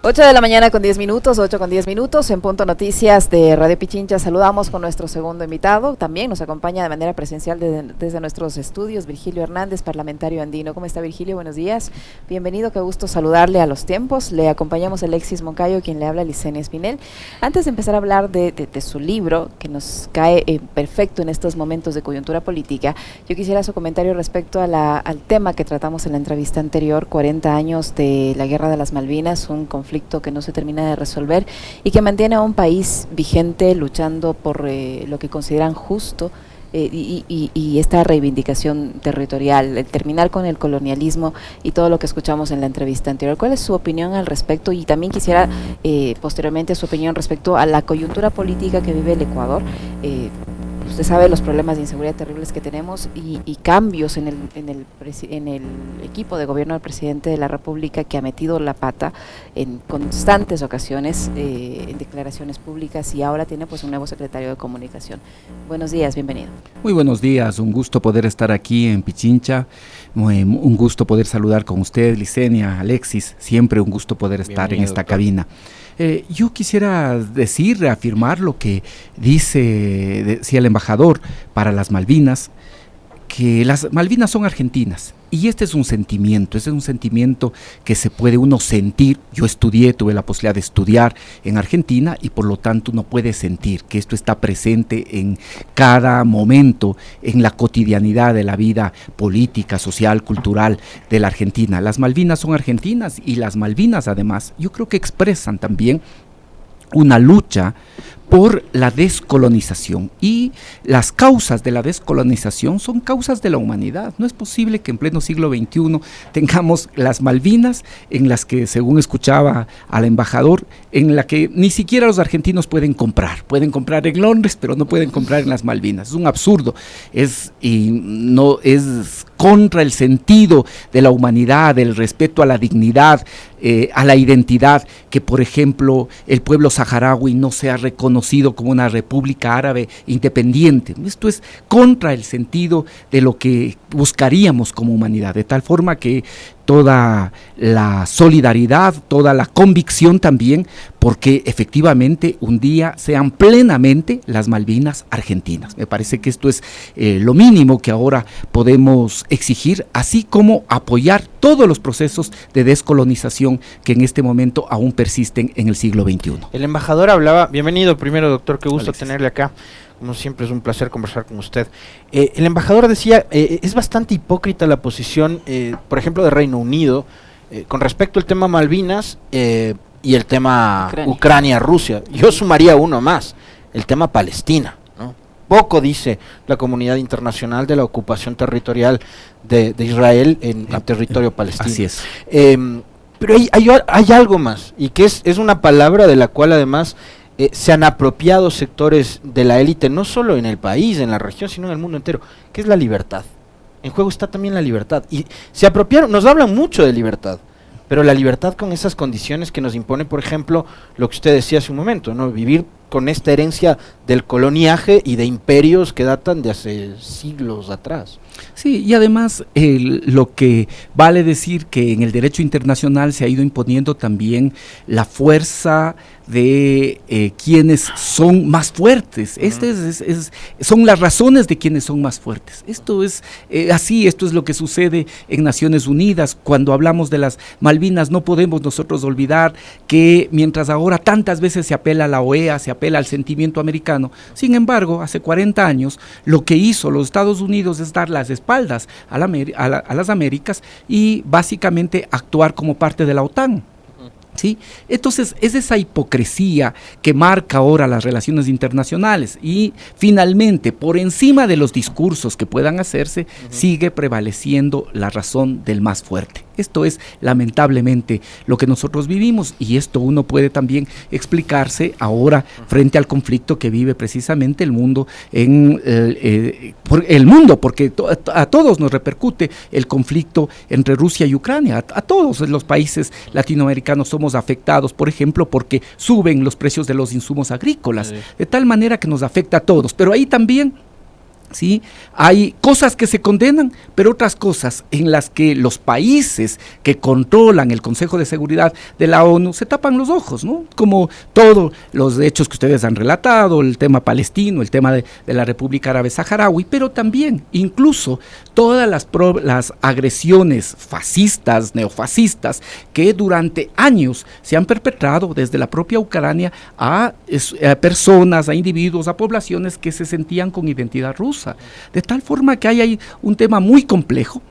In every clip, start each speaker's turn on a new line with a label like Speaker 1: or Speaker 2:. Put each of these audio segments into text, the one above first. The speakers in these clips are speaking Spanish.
Speaker 1: 8 de la mañana con 10 minutos, 8 con 10 minutos, en Punto Noticias de Radio Pichincha saludamos con nuestro segundo invitado. También nos acompaña de manera presencial desde nuestros estudios Virgilio Hernández, parlamentario andino. ¿Cómo está, Virgilio? Buenos días. Bienvenido, qué gusto saludarle a los tiempos. Le acompañamos Alexis Moncayo, quien le habla, Licenia Espinel. Antes de empezar a hablar de su libro, que nos cae perfecto en estos momentos de coyuntura política, yo quisiera su comentario respecto a al tema que tratamos en la entrevista anterior, 40 años de la Guerra de las Malvinas, un conflicto que no se termina de resolver y que mantiene a un país vigente luchando por lo que consideran justo y esta reivindicación territorial, el terminar con el colonialismo y todo lo que escuchamos en la entrevista anterior. ¿Cuál es su opinión al respecto? Y también quisiera posteriormente su opinión respecto a la coyuntura política que vive el Ecuador. Usted sabe los problemas de inseguridad terribles que tenemos y cambios en el equipo de gobierno del presidente de la República, que ha metido la pata en constantes ocasiones en declaraciones públicas, y ahora tiene pues un nuevo secretario de Comunicación. Buenos días, bienvenido.
Speaker 2: Muy buenos días, un gusto poder estar aquí en Pichincha, un gusto poder saludar con usted, Licenia, Alexis, siempre un gusto poder estar en esta cabina. Yo quisiera reafirmar lo que decía el embajador para las Malvinas, que las Malvinas son argentinas, y este es un sentimiento que se puede uno sentir. Yo tuve la posibilidad de estudiar en Argentina y por lo tanto uno puede sentir que esto está presente en cada momento, en la cotidianidad de la vida política, social, cultural de la Argentina. Las Malvinas son argentinas y las Malvinas además yo creo que expresan también una lucha por la descolonización, y las causas de la descolonización son causas de la humanidad. No es posible que en pleno siglo XXI tengamos las Malvinas, en las que, según escuchaba al embajador, en la que ni siquiera los argentinos pueden comprar en Londres, pero no pueden comprar en las Malvinas. Es un absurdo, es contra el sentido de la humanidad, del respeto a la dignidad, a la identidad, que por ejemplo el pueblo saharaui no sea reconocido como una república árabe independiente. Esto es contra el sentido de lo que buscaríamos como humanidad, de tal forma que toda la solidaridad, toda la convicción también, porque efectivamente un día sean plenamente las Malvinas argentinas. Me parece que esto es lo mínimo que ahora podemos exigir, así como apoyar todos los procesos de descolonización que en este momento aún persisten en el siglo XXI.
Speaker 3: El embajador hablaba, bienvenido primero, doctor, qué gusto
Speaker 2: Alexis.
Speaker 3: Tenerle acá. Como siempre es un placer conversar con usted. El embajador decía, es bastante hipócrita la posición, por ejemplo, de Reino Unido, con respecto al tema Malvinas y el tema Ucrania-Rusia. Yo sumaría uno más, el tema Palestina, ¿no? Poco dice la comunidad internacional de la ocupación territorial de Israel en territorio palestino.
Speaker 2: Así es.
Speaker 3: Pero hay algo más, y que es una palabra de la cual además se han apropiado sectores de la élite, no solo en el país, en la región, sino en el mundo entero, que es la libertad. En juego está también la libertad. Y se apropiaron, nos hablan mucho de libertad, pero la libertad con esas condiciones que nos impone, por ejemplo, lo que usted decía hace un momento, ¿no? Vivir con esta herencia del coloniaje y de imperios que datan de hace siglos atrás.
Speaker 2: Sí, y además lo que vale decir que en el derecho internacional se ha ido imponiendo también la fuerza de quienes son más fuertes. Son las razones de quienes son más fuertes. Esto es así, esto es lo que sucede en Naciones Unidas. Cuando hablamos de las Malvinas, no podemos nosotros olvidar que mientras ahora tantas veces se apela a la OEA, se apela al sentimiento americano, sin embargo, hace 40 años, lo que hizo los Estados Unidos es dar las espaldas a las Américas y básicamente actuar como parte de la OTAN. ¿Sí? Entonces es esa hipocresía que marca ahora las relaciones internacionales, y finalmente por encima de los discursos que puedan hacerse, sigue prevaleciendo la razón del más fuerte. Esto es lamentablemente lo que nosotros vivimos, y esto uno puede también explicarse ahora frente al conflicto que vive precisamente el mundo, porque a todos nos repercute el conflicto entre Rusia y Ucrania. A todos los países latinoamericanos somos afectados, por ejemplo, porque suben los precios de los insumos agrícolas, de tal manera que nos afecta a todos. Pero ahí también ¿sí? Hay cosas que se condenan, pero otras cosas en las que los países que controlan el Consejo de Seguridad de la ONU se tapan los ojos, ¿no? Como todos los hechos que ustedes han relatado, el tema palestino, el tema de la República Árabe Saharaui, pero también incluso todas las agresiones fascistas, neofascistas, que durante años se han perpetrado desde la propia Ucrania a personas, a individuos, a poblaciones que se sentían con identidad rusa. De tal forma que hay ahí un tema muy complejo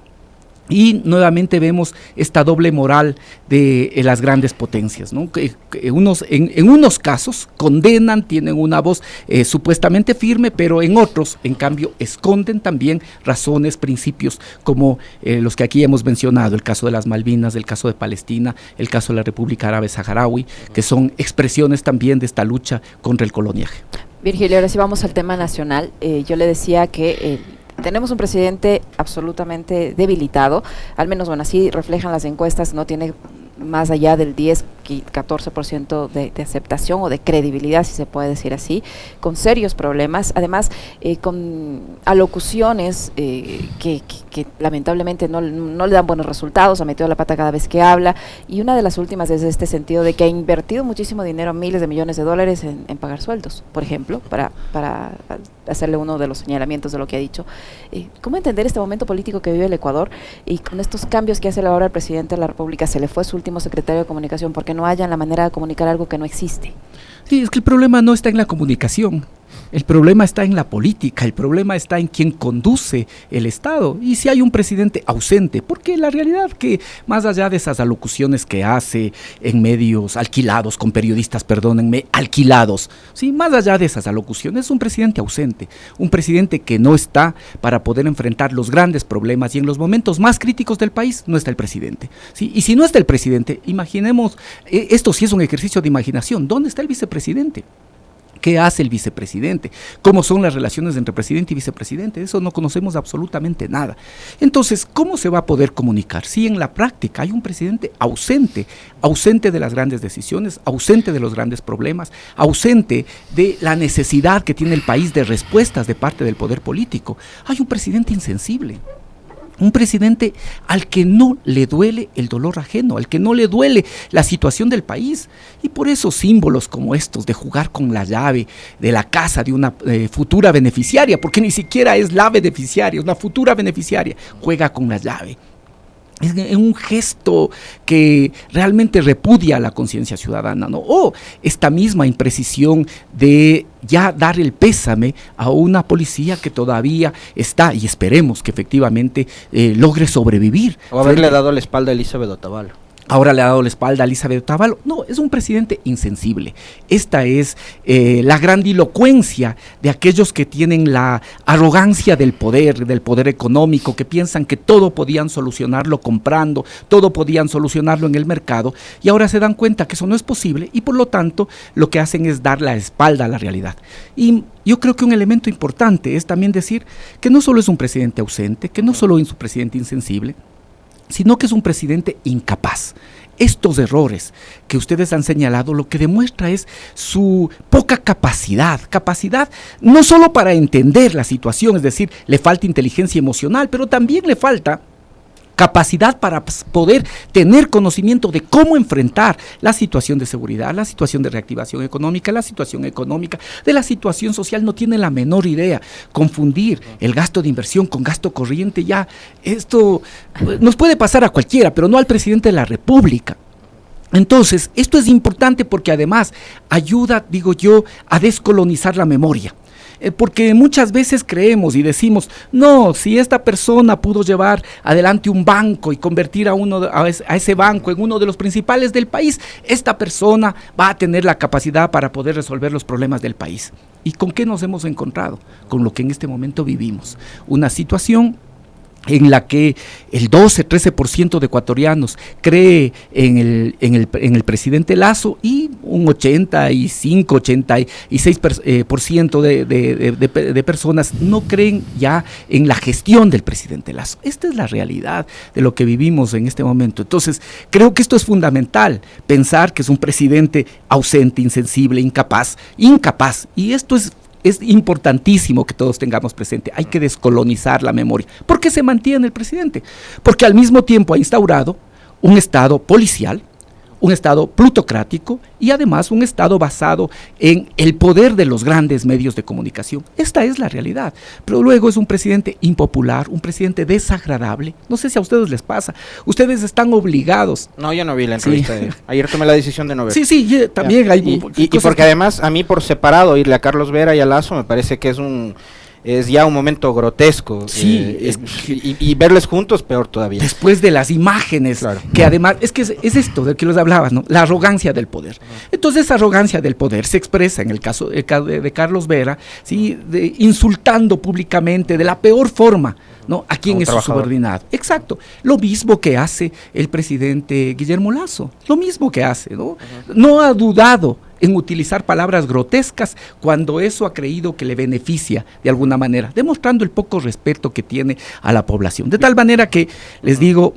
Speaker 2: y nuevamente vemos esta doble moral de las grandes potencias, ¿no? En unos casos condenan, tienen una voz supuestamente firme, pero en otros, en cambio, esconden también razones, principios como los que aquí hemos mencionado, el caso de las Malvinas, el caso de Palestina, el caso de la República Árabe Saharaui, que son expresiones también de esta lucha contra el coloniaje.
Speaker 1: Virgilio, ahora sí vamos al tema nacional. Yo le decía que tenemos un presidente absolutamente debilitado, al menos, bueno, así reflejan las encuestas, no tiene más allá del 10-14% de aceptación o de credibilidad, si se puede decir así, con serios problemas, además con alocuciones que lamentablemente no le dan buenos resultados, ha metido la pata cada vez que habla, y una de las últimas es este sentido de que ha invertido muchísimo dinero, miles de millones de dólares en pagar sueldos, por ejemplo, para hacerle uno de los señalamientos de lo que ha dicho. ¿Cómo entender este momento político que vive el Ecuador y con estos cambios que hace ahora el presidente de la República? Se le fue su último secretario de comunicación porque no hayan la manera de comunicar algo que no existe.
Speaker 2: Sí, es que el problema no está en la comunicación. El problema está en la política, el problema está en quien conduce el Estado y si hay un presidente ausente, porque la realidad que más allá de esas alocuciones que hace en medios alquilados, con periodistas, perdónenme, alquilados, sí, más allá de esas alocuciones, es un presidente ausente, un presidente que no está para poder enfrentar los grandes problemas y en los momentos más críticos del país no está el presidente, ¿sí? Y si no está el presidente, imaginemos, esto sí es un ejercicio de imaginación, ¿dónde está el vicepresidente? ¿Qué hace el vicepresidente? ¿Cómo son las relaciones entre presidente y vicepresidente? De eso no conocemos absolutamente nada. Entonces, ¿cómo se va a poder comunicar? Si en la práctica hay un presidente ausente, ausente de las grandes decisiones, ausente de los grandes problemas, ausente de la necesidad que tiene el país de respuestas de parte del poder político. Hay un presidente insensible. Un presidente al que no le duele el dolor ajeno, al que no le duele la situación del país. Y por eso símbolos como estos de jugar con la llave de la casa de una futura beneficiaria, porque ni siquiera es la beneficiaria, es una futura beneficiaria, juega con la llave. Es un gesto que realmente repudia a la conciencia ciudadana, ¿no? O esta misma imprecisión de ya dar el pésame a una policía que todavía está, y esperemos que efectivamente logre sobrevivir.
Speaker 3: O haberle dado la espalda a Elizabeth Otavalo.
Speaker 2: Ahora le ha dado la espalda a Elizabeth Otavalo. No, es un presidente insensible. Esta es la grandilocuencia de aquellos que tienen la arrogancia del poder económico, que piensan que todo podían solucionarlo comprando, todo podían solucionarlo en el mercado, y ahora se dan cuenta que eso no es posible, y por lo tanto lo que hacen es dar la espalda a la realidad. Y yo creo que un elemento importante es también decir que no solo es un presidente ausente, que no solo es un presidente insensible, sino que es un presidente incapaz. Estos errores que ustedes han señalado lo que demuestra es su poca capacidad no solo para entender la situación, es decir, le falta inteligencia emocional, pero también le falta capacidad para poder tener conocimiento de cómo enfrentar la situación de seguridad, la situación de reactivación económica, la situación económica, de la situación social, no tiene la menor idea. Confundir el gasto de inversión con gasto corriente, ya esto nos puede pasar a cualquiera, pero no al presidente de la República. Entonces, esto es importante porque además ayuda, digo yo, a descolonizar la memoria. Porque muchas veces creemos y decimos, no, si esta persona pudo llevar adelante un banco y convertir a ese banco en uno de los principales del país, esta persona va a tener la capacidad para poder resolver los problemas del país. ¿Y con qué nos hemos encontrado? Con lo que en este momento vivimos, una situación en la que el 12-13% de ecuatorianos cree en el presidente Lasso y un 85-86% de personas no creen ya en la gestión del presidente Lasso. Esta es la realidad de lo que vivimos en este momento. Entonces, creo que esto es fundamental, pensar que es un presidente ausente, insensible, incapaz, y esto es es importantísimo que todos tengamos presente, hay que descolonizar la memoria. ¿Por qué se mantiene el presidente? Porque al mismo tiempo ha instaurado un Estado policial, un Estado plutocrático y además un Estado basado en el poder de los grandes medios de comunicación. Esta es la realidad. Pero luego es un presidente impopular, un presidente desagradable. No sé si a ustedes les pasa. Ustedes están obligados.
Speaker 3: No, yo no vi la entrevista. Ayer tomé la decisión de no ver.
Speaker 2: Sí, también hay
Speaker 3: y porque además a mí por separado irle a Carlos Vera y a Lazo me parece que es ya un momento grotesco.
Speaker 2: Sí,
Speaker 3: y verles juntos peor todavía.
Speaker 2: Después de las imágenes, claro, que además, es esto de que los hablabas, ¿no? La arrogancia del poder. Entonces esa arrogancia del poder se expresa en el caso de Carlos Vera, ¿sí? Insultando públicamente de la peor forma, ¿no? A quien es su subordinado. Exacto. Lo mismo que hace el presidente Guillermo Lasso. Lo mismo que hace, ¿no? No ha dudado en utilizar palabras grotescas cuando eso ha creído que le beneficia de alguna manera, demostrando el poco respeto que tiene a la población. De tal manera que, les digo,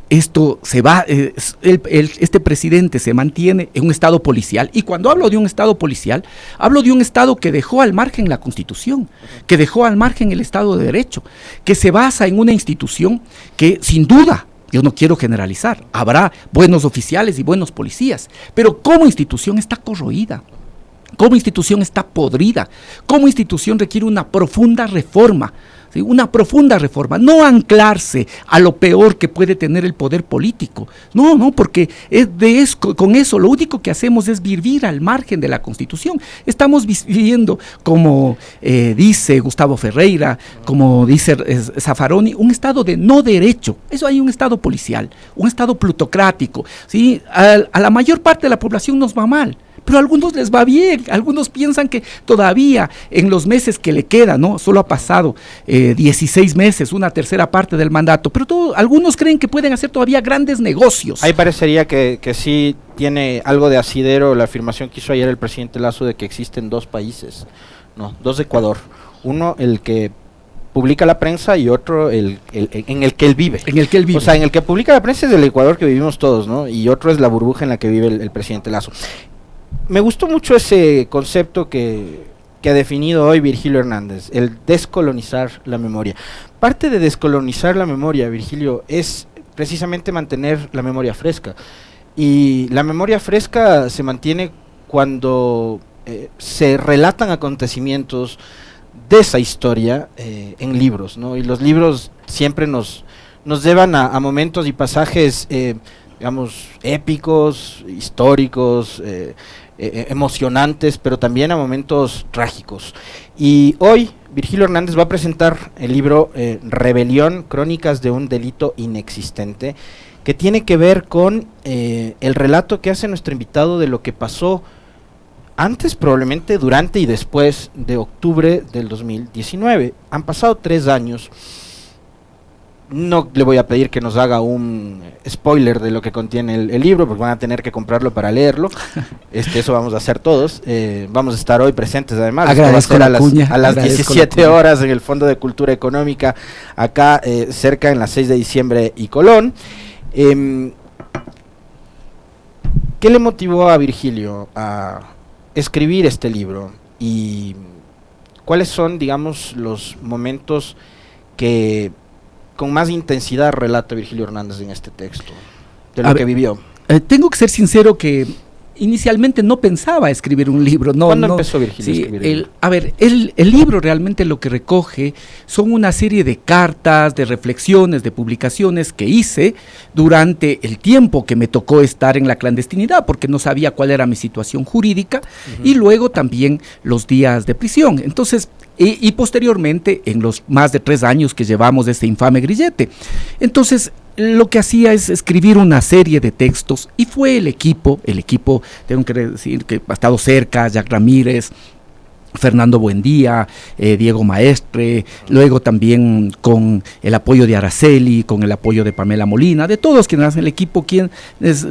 Speaker 2: esto se va, este presidente se mantiene en un estado policial, y cuando hablo de un estado policial, hablo de un estado que dejó al margen la Constitución, que dejó al margen el Estado de Derecho, que se basa en una institución que sin duda, yo no quiero generalizar, habrá buenos oficiales y buenos policías, pero como institución está corroída, como institución está podrida, como institución requiere una profunda reforma, ¿sí? Una profunda reforma, no anclarse a lo peor que puede tener el poder político, no, porque con eso lo único que hacemos es vivir al margen de la Constitución. Estamos viviendo, como dice Gustavo Ferreira, como dice Zaffaroni, un estado de no derecho. Eso hay un estado policial, un estado plutocrático, ¿sí? A la mayor parte de la población nos va mal, pero a algunos les va bien, algunos piensan que todavía en los meses que le quedan, ¿no? Solo ha pasado 16 meses, una tercera parte del mandato, pero algunos creen que pueden hacer todavía grandes negocios.
Speaker 3: Ahí parecería que sí tiene algo de asidero la afirmación que hizo ayer el presidente Lasso de que existen dos países, dos de Ecuador, uno el que publica la prensa y otro en el que él vive.
Speaker 2: En el que él vive.
Speaker 3: O sea, en el que publica la prensa es el Ecuador que vivimos todos, ¿no? Y otro es la burbuja en la que vive el presidente Lasso. Me gustó mucho ese concepto que ha definido hoy Virgilio Hernández, el descolonizar la memoria. Parte de descolonizar la memoria, Virgilio, es precisamente mantener la memoria fresca. Y la memoria fresca se mantiene cuando se relatan acontecimientos de esa historia en libros, ¿no? Y los libros siempre nos llevan a momentos y pasajes digamos, épicos, históricos, emocionantes, pero también a momentos trágicos. Y hoy Virgilio Hernández va a presentar el libro Rebelión, Crónicas de un delito inexistente, que tiene que ver con el relato que hace nuestro invitado de lo que pasó antes, probablemente durante y después de octubre del 2019. Han pasado 3 años. No le voy a pedir que nos haga un spoiler de lo que contiene el libro, porque van a tener que comprarlo para leerlo. Eso vamos a hacer todos. Vamos a estar hoy presentes, además.
Speaker 2: Agradezco
Speaker 3: a las 17 horas en el Fondo de Cultura Económica, acá cerca en la 6 de diciembre y Colón. ¿Qué le motivó a Virgilio a escribir este libro? ¿Y cuáles son, digamos, los momentos que con más intensidad relata Virgilio Hernández en este texto, de lo que vivió?
Speaker 2: Tengo que ser sincero que inicialmente no pensaba escribir un libro.
Speaker 3: ¿Cuándo empezó Virgilio a escribir?
Speaker 2: El libro realmente lo que recoge son una serie de cartas, de reflexiones, de publicaciones que hice durante el tiempo que me tocó estar en la clandestinidad, porque no sabía cuál era mi situación jurídica, y luego también los días de prisión. Entonces, y posteriormente en los más de 3 años que llevamos de este infame grillete. Entonces, lo que hacía es escribir una serie de textos, y fue el equipo, tengo que decir que ha estado cerca, Jack Ramírez, Fernando Buendía, Diego Maestre, luego también con el apoyo de Araceli, con el apoyo de Pamela Molina, de todos quienes hacen el equipo, quienes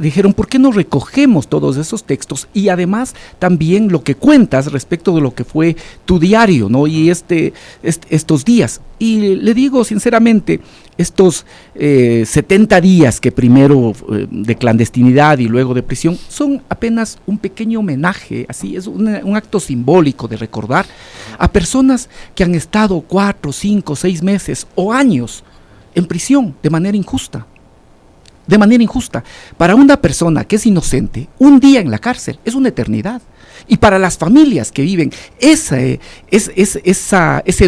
Speaker 2: dijeron, ¿por qué no recogemos todos esos textos? Y además también lo que cuentas respecto de lo que fue tu diario, ¿no? Y estos días. Y le digo sinceramente, estos 70 días que primero de clandestinidad y luego de prisión son apenas un pequeño homenaje, así es un acto simbólico de recordar a personas que han estado 4, 5, 6 meses o años en prisión de manera injusta. De manera injusta. Para una persona que es inocente, un día en la cárcel es una eternidad. Y para las familias que viven ese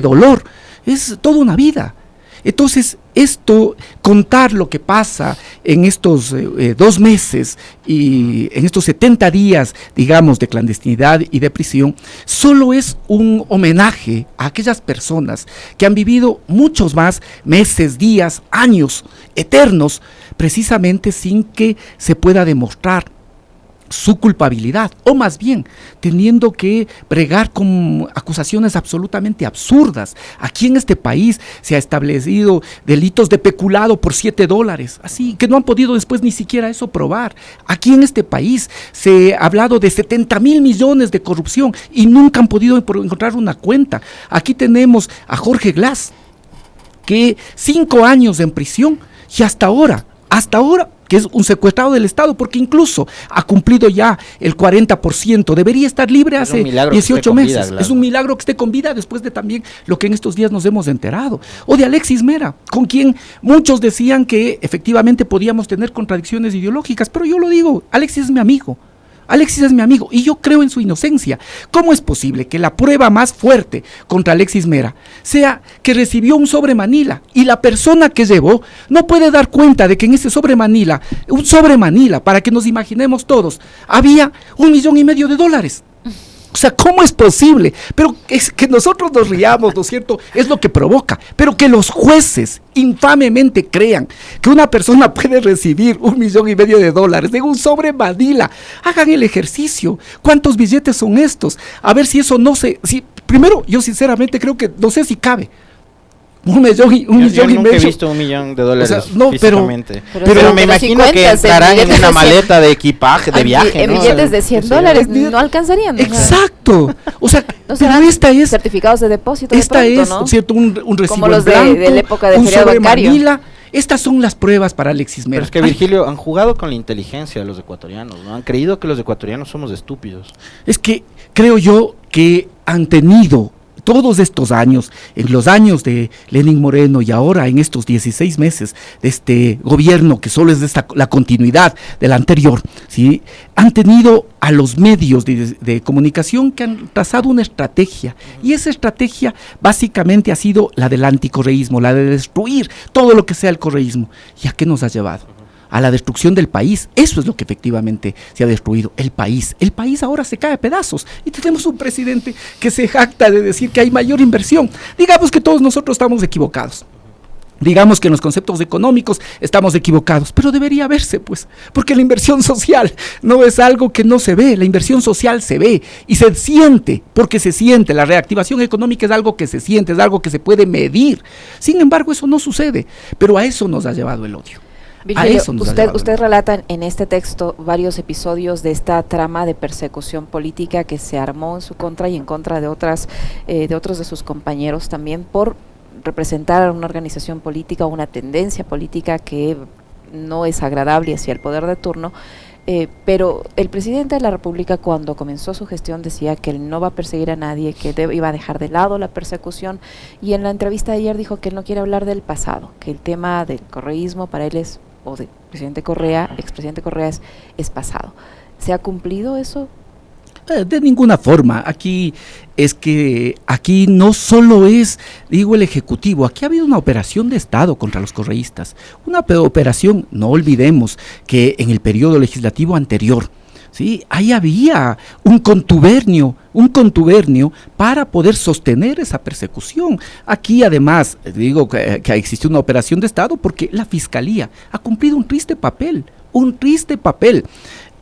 Speaker 2: dolor, es toda una vida. Entonces, contar lo que pasa en estos 2 meses y en estos 70 días, digamos, de clandestinidad y de prisión, solo es un homenaje a aquellas personas que han vivido muchos más meses, días, años, eternos, precisamente sin que se pueda demostrar su culpabilidad, o más bien teniendo que bregar con acusaciones absolutamente absurdas. Aquí en este país se ha establecido delitos de peculado por $7, así que no han podido después ni siquiera eso probar. Aquí en este país se ha hablado de 70,000 millones de corrupción y nunca han podido encontrar una cuenta. Aquí tenemos a Jorge Glass, que 5 años en prisión y hasta ahora, que es un secuestrado del Estado, porque incluso ha cumplido ya el 40%, debería estar libre hace 18 meses. Vida, claro. Es un milagro que esté con vida después de también lo que en estos días nos hemos enterado. O de Alexis Mera, con quien muchos decían que efectivamente podíamos tener contradicciones ideológicas, pero yo lo digo, Alexis es mi amigo. Alexis es mi amigo y yo creo en su inocencia. ¿Cómo es posible que la prueba más fuerte contra Alexis Mera sea que recibió un sobre Manila y la persona que llevó no puede dar cuenta de que en ese sobre Manila, para que nos imaginemos todos, había $1,5 millones? O sea, ¿cómo es posible? Pero es que nosotros nos riamos, ¿no es cierto? Es lo que provoca. Pero que los jueces infamemente crean que una persona puede recibir $1,5 millones en un sobre Manila. Hagan el ejercicio. ¿Cuántos billetes son estos? A ver si eso no se... Primero, yo sinceramente creo que no sé si cabe. $1 millón y medio.
Speaker 3: Yo nunca he visto $1 millón
Speaker 2: o sea, no,
Speaker 3: físicamente. Pero me imagino que entrarán en una maleta de equipaje, de viaje,
Speaker 1: ¿no? En billetes de $100 no alcanzarían.
Speaker 2: Exacto. O sea,
Speaker 1: no pero esta es certificados de depósito.
Speaker 2: Esta
Speaker 1: de pronto,
Speaker 2: es,
Speaker 1: ¿no?
Speaker 2: ¿cierto? Un recibo
Speaker 1: como los
Speaker 2: blanco,
Speaker 1: de la época de
Speaker 2: un
Speaker 1: feriado
Speaker 2: sobre
Speaker 1: bancario.
Speaker 2: Manila. Estas son las pruebas para Alexis Mera.
Speaker 3: Pero es que, Virgilio, han jugado con la inteligencia de los ecuatorianos, ¿no? Han creído que los ecuatorianos somos estúpidos.
Speaker 2: Es que creo yo que han tenido todos estos años, en los años de Lenín Moreno y ahora en estos 16 meses de este gobierno, que solo es la continuidad del anterior, ¿sí? Han tenido a los medios de comunicación que han trazado una estrategia, y esa estrategia básicamente ha sido la del anticorreísmo, la de destruir todo lo que sea el correísmo. ¿Y a qué nos ha llevado? A la destrucción del país. Eso es lo que efectivamente se ha destruido, el país. El país ahora se cae a pedazos y tenemos un presidente que se jacta de decir que hay mayor inversión. Digamos que todos nosotros estamos equivocados. Digamos que en los conceptos económicos estamos equivocados, pero debería verse, pues, porque la inversión social no es algo que no se ve, la inversión social se ve y se siente, porque se siente, la reactivación económica es algo que se siente, es algo que se puede medir. Sin embargo, eso no sucede, pero a eso nos ha llevado el odio.
Speaker 1: Virgilio, usted relata en este texto varios episodios de esta trama de persecución política que se armó en su contra y en contra de otros de sus compañeros también por representar a una organización política o una tendencia política que no es agradable hacia el poder de turno. Pero el presidente de la República, cuando comenzó su gestión, decía que él no va a perseguir a nadie, que iba a dejar de lado la persecución, y en la entrevista de ayer dijo que él no quiere hablar del pasado, que el tema del correísmo para él es, o del presidente Correa, expresidente Correa es pasado. ¿Se ha cumplido eso?
Speaker 2: De ninguna forma. Aquí no solo es, digo, el Ejecutivo, aquí ha habido una operación de Estado contra los correístas, una operación, no olvidemos que en el periodo legislativo anterior, ¿sí? Ahí había un contubernio para poder sostener esa persecución. Aquí además, digo que existió una operación de Estado porque la Fiscalía ha cumplido un triste papel.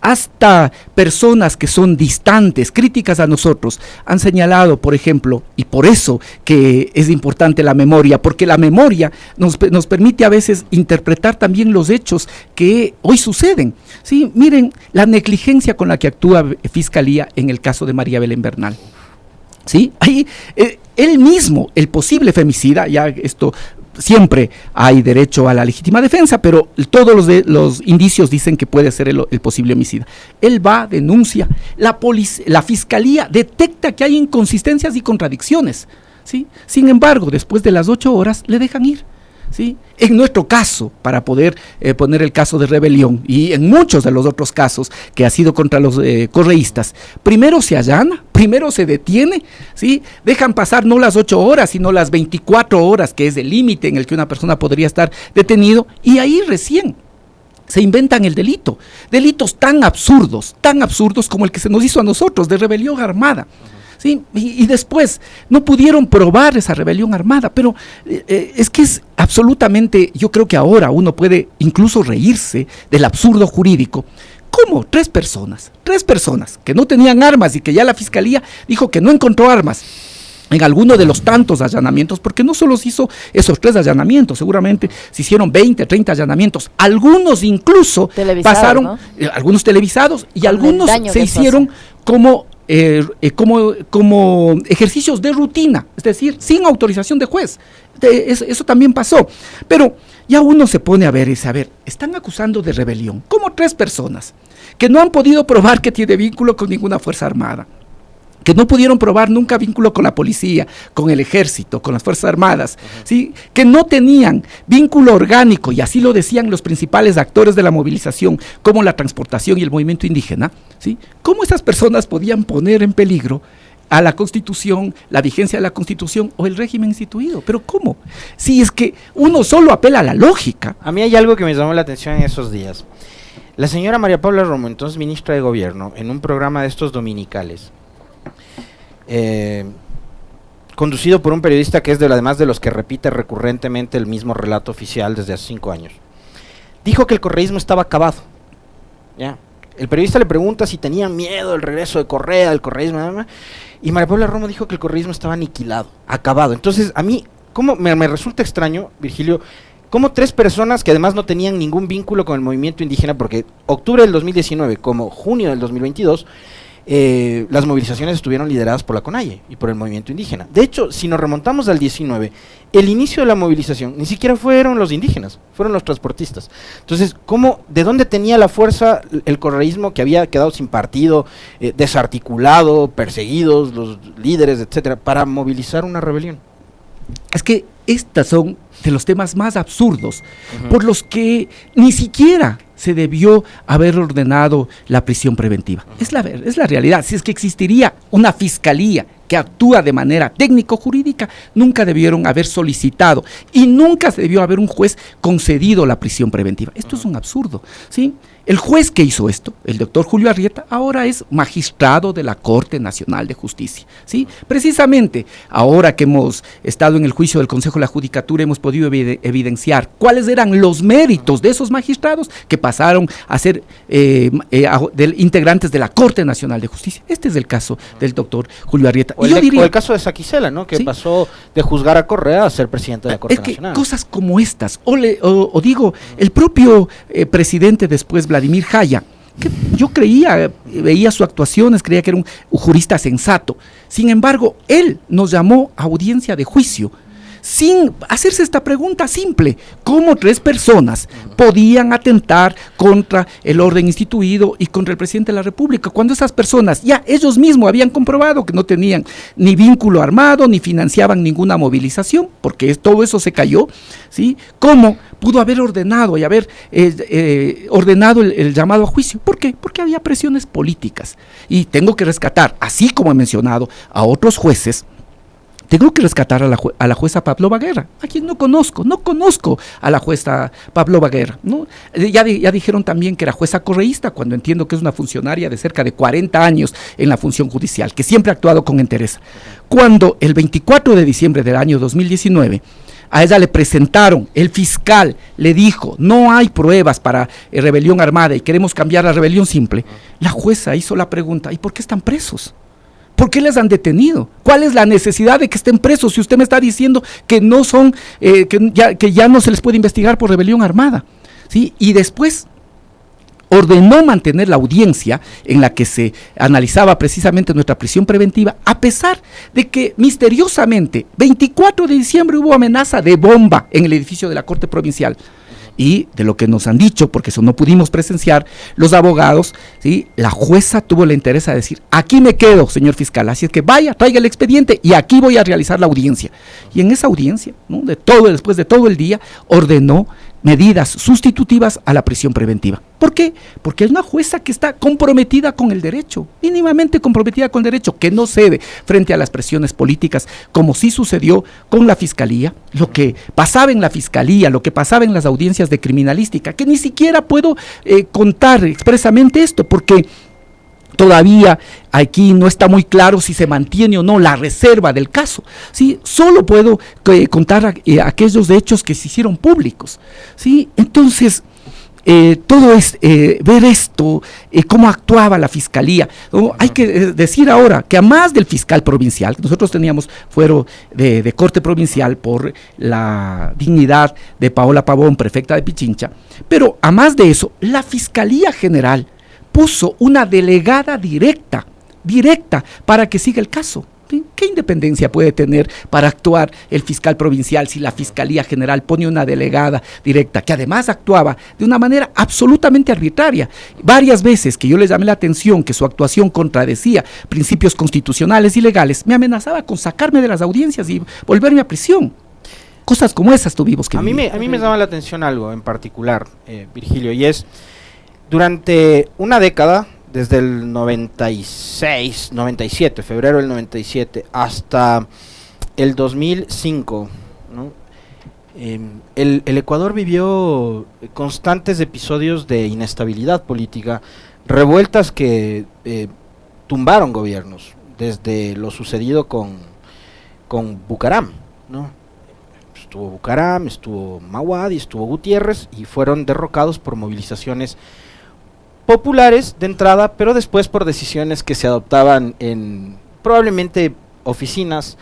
Speaker 2: Hasta personas que son distantes, críticas a nosotros, han señalado, por ejemplo, y por eso que es importante la memoria, porque la memoria nos permite a veces interpretar también los hechos que hoy suceden. Sí, miren la negligencia con la que actúa Fiscalía en el caso de María Belén Bernal. Sí, ahí él mismo, el posible femicida, ya esto siempre hay derecho a la legítima defensa, pero todos los indicios dicen que puede ser el posible homicida. Él va, denuncia, la fiscalía detecta que hay inconsistencias y contradicciones, ¿sí? Sin embargo, después de las 8 horas le dejan ir, ¿sí? En nuestro caso, para poder poner el caso de rebelión, y en muchos de los otros casos que ha sido contra los correístas, primero se allana, primero se detiene, ¿sí? Dejan pasar no las 8 horas, sino las 24 horas, que es el límite en el que una persona podría estar detenido, y ahí recién se inventan el delito. Delitos tan absurdos como el que se nos hizo a nosotros, de rebelión armada. ¿Sí? Y después no pudieron probar esa rebelión armada, pero es que es absolutamente, yo creo que ahora uno puede incluso reírse del absurdo jurídico. ¿Cómo? Tres personas que no tenían armas y que ya la fiscalía dijo que no encontró armas en alguno de los tantos allanamientos, porque no solo se hizo esos 3 allanamientos, seguramente se hicieron 20, 30 allanamientos, algunos incluso pasaron, ¿no? Algunos televisados, y algunos se hicieron como ejercicios de rutina, es decir, sin autorización de juez. Eso también pasó, pero ya uno se pone a ver y dice, a ver, están acusando de rebelión, como 3 personas, que no han podido probar que tiene vínculo con ninguna fuerza armada, que no pudieron probar nunca vínculo con la policía, con el ejército, con las fuerzas armadas, ¿sí? Que no tenían vínculo orgánico, y así lo decían los principales actores de la movilización, como la transportación y el movimiento indígena, ¿sí? ¿Cómo esas personas podían poner en peligro a la Constitución, la vigencia de la Constitución o el régimen instituido? ¿Pero cómo? Si es que uno solo apela a la lógica.
Speaker 3: A mí hay algo que me llamó la atención en esos días. La señora María Paula Romo, entonces ministra de Gobierno, en un programa de estos dominicales, conducido por un periodista que es además de los que repite recurrentemente el mismo relato oficial desde hace 5 años, dijo que el correísmo estaba acabado. ¿Ya? El periodista le pregunta si tenían miedo del regreso de Correa, del correísmo, y María Paula Romo dijo que el correísmo estaba aniquilado, acabado. Entonces, a mí, ¿cómo me resulta extraño, Virgilio, cómo 3 personas que además no tenían ningún vínculo con el movimiento indígena, porque octubre del 2019 como junio del 2022, las movilizaciones estuvieron lideradas por la CONAIE y por el movimiento indígena? De hecho, si nos remontamos al 19, el inicio de la movilización ni siquiera fueron los indígenas, fueron los transportistas. Entonces, ¿de dónde tenía la fuerza el correísmo, que había quedado sin partido, desarticulado, perseguidos, los líderes, etcétera, para movilizar una rebelión?
Speaker 2: Es que estos son de los temas más absurdos, por los que ni siquiera se debió haber ordenado la prisión preventiva. Es la realidad. Si es que existiría una fiscalía que actúa de manera técnico-jurídica, nunca debieron haber solicitado y nunca se debió haber un juez concedido la prisión preventiva. Esto es un absurdo, ¿sí? El juez que hizo esto, el doctor Julio Arrieta, ahora es magistrado de la Corte Nacional de Justicia, ¿sí? Precisamente, ahora que hemos estado en el juicio del Consejo de la Judicatura, hemos podido evidenciar cuáles eran los méritos de esos magistrados que pasaron a ser integrantes de la Corte Nacional de Justicia. Este es el caso del doctor Julio Arrieta.
Speaker 3: O el caso de Saquicela, ¿no? Que ¿sí? Pasó de juzgar a Correa a ser presidente de la Corte Nacional.
Speaker 2: Cosas como estas, o digo, el propio presidente después, Vladimir Jaya, que yo veía sus actuaciones, creía que era un jurista sensato. Sin embargo, él nos llamó a audiencia de juicio sin hacerse esta pregunta simple: ¿cómo 3 personas podían atentar contra el orden instituido y contra el presidente de la República, cuando esas personas ya ellos mismos habían comprobado que no tenían ni vínculo armado, ni financiaban ninguna movilización, porque todo eso se cayó, ¿sí? ¿Cómo pudo haber ordenado y haber ordenado el llamado a juicio? ¿Por qué? Porque había presiones políticas. Y tengo que rescatar, así como he mencionado a otros jueces, tengo que rescatar a la jueza Pavlova Guerra, a quien no conozco a la jueza Pavlova Guerra, ¿no? Ya dijeron también que era jueza correísta, cuando entiendo que es una funcionaria de cerca de 40 años en la función judicial, que siempre ha actuado con entereza. Cuando el 24 de diciembre del año 2019, a ella le presentaron, el fiscal le dijo, no hay pruebas para rebelión armada y queremos cambiar a rebelión simple, la jueza hizo la pregunta: ¿y por qué están presos? ¿Por qué les han detenido? ¿Cuál es la necesidad de que estén presos si usted me está diciendo que no son, que ya no se les puede investigar por rebelión armada? ¿Sí? Y después ordenó mantener la audiencia en la que se analizaba precisamente nuestra prisión preventiva, a pesar de que misteriosamente 24 de diciembre hubo amenaza de bomba en el edificio de la Corte Provincial. Y de lo que nos han dicho, porque eso no pudimos presenciar, los abogados, ¿sí? La jueza tuvo el interés de decir, aquí me quedo, señor fiscal, así es que vaya, traiga el expediente y aquí voy a realizar la audiencia. Y en esa audiencia, ¿no? Después de todo el día, ordenó medidas sustitutivas a la prisión preventiva. ¿Por qué? Porque es una jueza que está comprometida con el derecho, mínimamente comprometida con el derecho, que no cede frente a las presiones políticas, como sí sucedió con la Fiscalía, lo que pasaba en la Fiscalía, lo que pasaba en las audiencias de criminalística, que ni siquiera puedo contar expresamente esto, porque todavía aquí no está muy claro si se mantiene o no la reserva del caso, ¿sí? Solo puedo contar aquellos hechos que se hicieron públicos, ¿sí? Entonces, todo es ver esto, cómo actuaba la Fiscalía, ¿no? Hay que decir ahora que a más del fiscal provincial, nosotros teníamos fuero de Corte Provincial por la dignidad de Paola Pavón, prefecta de Pichincha, pero a más de eso, la Fiscalía General puso una delegada directa para que siga el caso. ¿Sí? ¿Qué independencia puede tener para actuar el fiscal provincial si la Fiscalía General pone una delegada directa, que además actuaba de una manera absolutamente arbitraria? Varias veces que yo les llamé la atención que su actuación contradecía principios constitucionales y legales, me amenazaba con sacarme de las audiencias y volverme a prisión. Cosas como esas tuvimos que vivir.
Speaker 3: A mí me llama la atención algo en particular, Virgilio, y es, durante una década, desde el 96, 97, febrero del 97, hasta el 2005, ¿no? El Ecuador vivió constantes episodios de inestabilidad política, revueltas que tumbaron gobiernos, desde lo sucedido con Bucaram, ¿no? Estuvo Bucaram, estuvo Mahuad y estuvo Gutiérrez, y fueron derrocados por movilizaciones populares de entrada, pero después por decisiones que se adoptaban en probablemente oficinas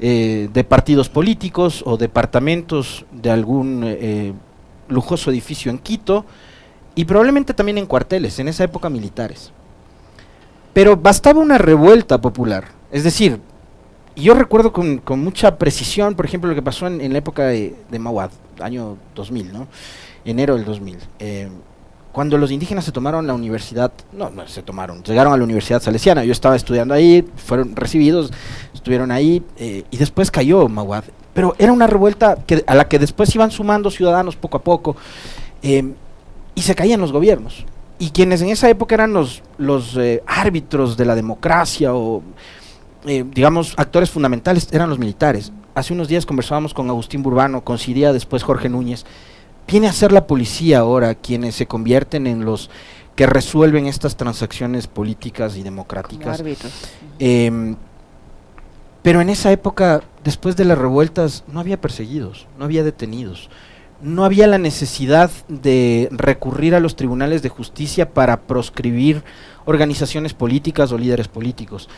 Speaker 3: de partidos políticos o departamentos de algún lujoso edificio en Quito, y probablemente también en cuarteles, en esa época militares. Pero bastaba una revuelta popular, es decir, yo recuerdo con mucha precisión, por ejemplo, lo que pasó en la época de Mahuad, año 2000, ¿no? Enero del 2000, cuando los indígenas se tomaron la universidad, llegaron a la Universidad Salesiana. Yo estaba estudiando ahí, fueron recibidos, estuvieron ahí, y después cayó Mahuad. Pero era una revuelta a la que después iban sumando ciudadanos poco a poco, y se caían los gobiernos. Y quienes en esa época eran los árbitros de la democracia, o digamos, actores fundamentales, eran los militares. Hace unos días conversábamos con Agustín Burbano, coincidía después Jorge Núñez. Viene a ser la policía ahora quienes se convierten en los que resuelven estas transacciones políticas y democráticas. Pero en esa época, después de las revueltas, no había perseguidos, no había detenidos, no había la necesidad de recurrir a los tribunales de justicia para proscribir organizaciones políticas o líderes políticos.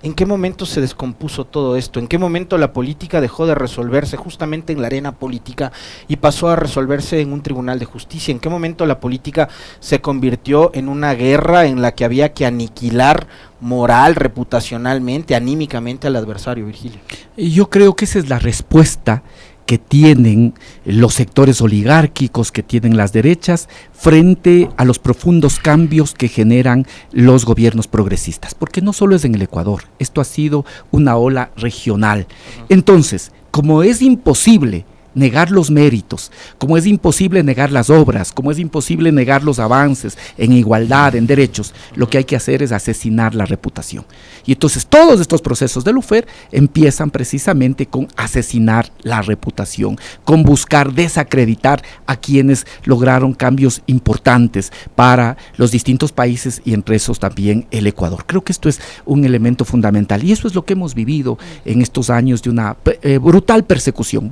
Speaker 3: ¿En qué momento se descompuso todo esto? ¿En qué momento la política dejó de resolverse justamente en la arena política y pasó a resolverse en un tribunal de justicia? ¿En qué momento la política se convirtió en una guerra en la que había que aniquilar moral, reputacionalmente, anímicamente al adversario, Virgilio?
Speaker 2: Yo creo que esa es la respuesta que tienen los sectores oligárquicos, que tienen las derechas, frente a los profundos cambios que generan los gobiernos progresistas, porque no solo es en el Ecuador, esto ha sido una ola regional. Entonces, como es imposible negar los méritos, como es imposible negar las obras, como es imposible negar los avances en igualdad, en derechos, lo que hay que hacer es asesinar la reputación. Y entonces todos estos procesos del UFER empiezan precisamente con asesinar la reputación, con buscar desacreditar a quienes lograron cambios importantes para los distintos países y entre esos también el Ecuador. Creo que esto es un elemento fundamental y eso es lo que hemos vivido en estos años de una brutal persecución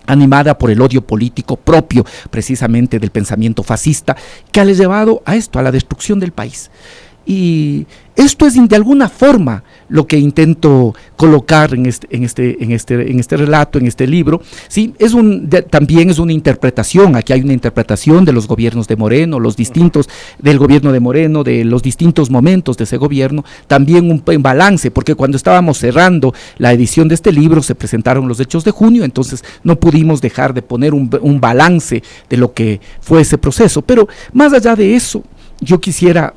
Speaker 2: animada por el odio político propio precisamente del pensamiento fascista, que ha llevado a esto, a la destrucción del país. Y esto es de alguna forma lo que intento colocar en este relato, en este libro. ¿Sí? También es una interpretación, aquí hay una interpretación de los gobiernos de Moreno, del gobierno de Moreno, de los distintos momentos de ese gobierno, también un balance, porque cuando estábamos cerrando la edición de este libro se presentaron los hechos de junio, entonces no pudimos dejar de poner un balance de lo que fue ese proceso. Pero más allá de eso, yo quisiera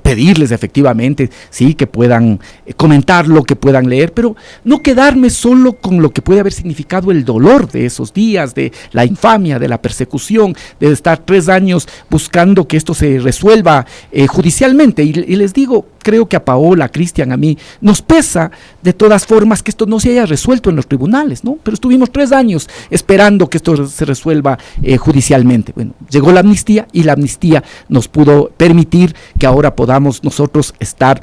Speaker 2: pedirles efectivamente, sí, que puedan comentarlo, que puedan leer, pero no quedarme solo con lo que puede haber significado el dolor de esos días, de la infamia, de la persecución, de estar 3 años buscando que esto se resuelva judicialmente. Y les digo, creo que a Paola, a Cristian, a mí, nos pesa de todas formas que esto no se haya resuelto en los tribunales, ¿no? Pero estuvimos 3 años esperando que esto se resuelva judicialmente. Bueno, llegó la amnistía y la amnistía nos pudo permitir que ahora podamos nosotros estar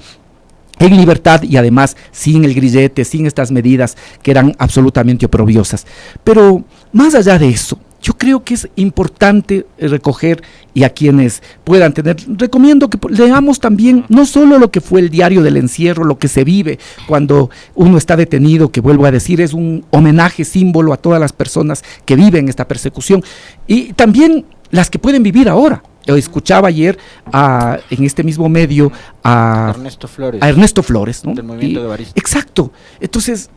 Speaker 2: en libertad y además sin el grillete, sin estas medidas que eran absolutamente oprobiosas. Pero más allá de eso, yo creo que es importante recoger, y a quienes puedan tener, recomiendo que leamos también no solo lo que fue el diario del encierro, lo que se vive cuando uno está detenido, que vuelvo a decir, es un homenaje, símbolo a todas las personas que viven esta persecución, y también las que pueden vivir ahora. Yo escuchaba ayer en este mismo medio a Ernesto Flores, ¿no?
Speaker 3: Del movimiento de Barista.
Speaker 2: Exacto. Entonces,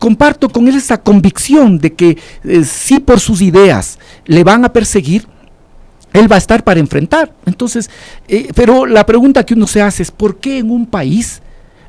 Speaker 2: comparto con él esa convicción de que si por sus ideas le van a perseguir, él va a estar para enfrentar. Entonces, pero la pregunta que uno se hace es, ¿por qué en un país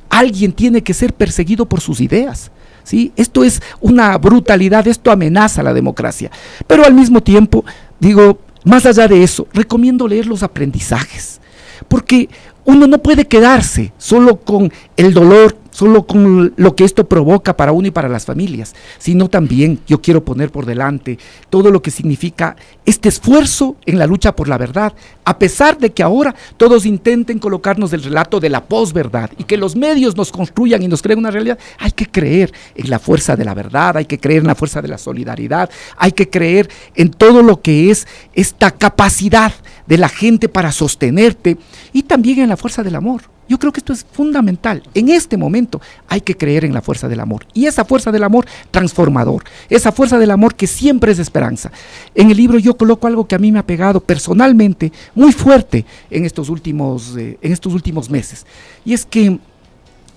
Speaker 2: alguien tiene que ser perseguido por sus ideas? ¿Sí? Esto es una brutalidad, esto amenaza a la democracia. Pero al mismo tiempo, digo, más allá de eso, recomiendo leer los aprendizajes, porque uno no puede quedarse solo con el dolor, solo con lo que esto provoca para uno y para las familias, sino también yo quiero poner por delante todo lo que significa este esfuerzo en la lucha por la verdad, a pesar de que ahora todos intenten colocarnos el relato de la posverdad y que los medios nos construyan y nos creen una realidad. Hay que creer en la fuerza de la verdad, hay que creer en la fuerza de la solidaridad, hay que creer en todo lo que es esta capacidad de la gente para sostenerte y también en la fuerza del amor. Yo creo que esto es fundamental. En este momento hay que creer en la fuerza del amor. Y esa fuerza del amor transformador. Esa fuerza del amor que siempre es esperanza. En el libro yo coloco algo que a mí me ha pegado personalmente muy fuerte en estos últimos meses. Y es que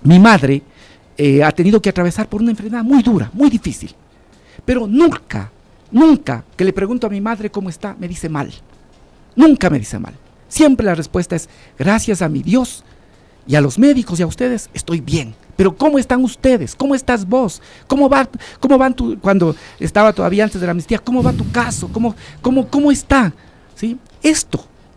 Speaker 2: mi madre ha tenido que atravesar por una enfermedad muy dura, muy difícil. Pero nunca que le pregunto a mi madre cómo está, me dice mal. Nunca me dice mal. Siempre la respuesta es, gracias a mi Dios y a los médicos y a ustedes, estoy bien. Pero ¿cómo están ustedes? ¿Cómo estás vos? ¿Cómo van cuando estaba todavía antes de la amnistía, cómo va tu caso? ¿Cómo está? ¿Sí?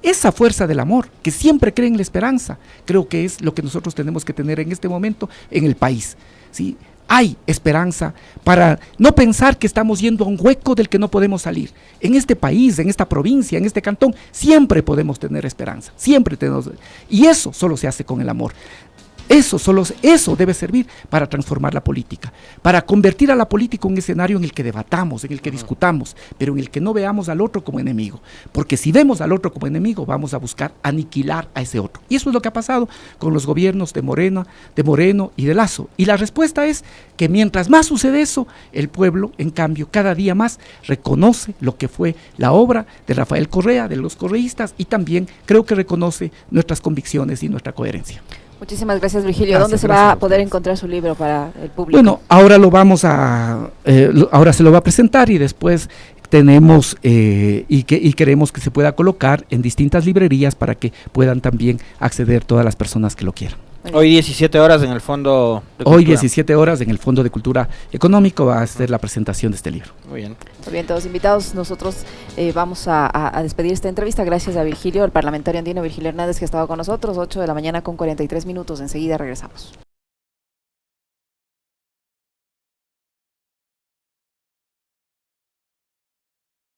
Speaker 2: Esa fuerza del amor, que siempre cree en la esperanza, creo que es lo que nosotros tenemos que tener en este momento en el país. ¿Sí? Hay esperanza para no pensar que estamos yendo a un hueco del que no podemos salir. En este país, en esta provincia, en este cantón, siempre podemos tener esperanza, siempre tenemos, y eso solo se hace con el amor. Eso debe servir para transformar la política, para convertir a la política en un escenario en el que debatamos, en el que discutamos, pero en el que no veamos al otro como enemigo, porque si vemos al otro como enemigo, vamos a buscar aniquilar a ese otro. Y eso es lo que ha pasado con los gobiernos de Moreno y de Lasso. Y la respuesta es que mientras más sucede eso, el pueblo, en cambio, cada día más reconoce lo que fue la obra de Rafael Correa, de los correístas, y también creo que reconoce nuestras convicciones y nuestra coherencia.
Speaker 1: Muchísimas gracias, Virgilio. ¿Dónde se va a poder encontrar su libro para el público?
Speaker 2: Bueno, ahora ahora se lo va a presentar y después tenemos y queremos que se pueda colocar en distintas librerías para que puedan también acceder todas las personas que lo quieran.
Speaker 3: Hoy 17 horas en el Fondo de Cultura.
Speaker 2: Hoy 17 horas en el Fondo de Cultura Económico va a ser la presentación de este libro.
Speaker 3: Muy bien.
Speaker 1: Muy bien, todos invitados. Nosotros vamos a despedir esta entrevista. Gracias a Virgilio, el parlamentario andino Virgilio Hernández, que ha estado con nosotros. 8 de la mañana con 43 minutos. Enseguida regresamos.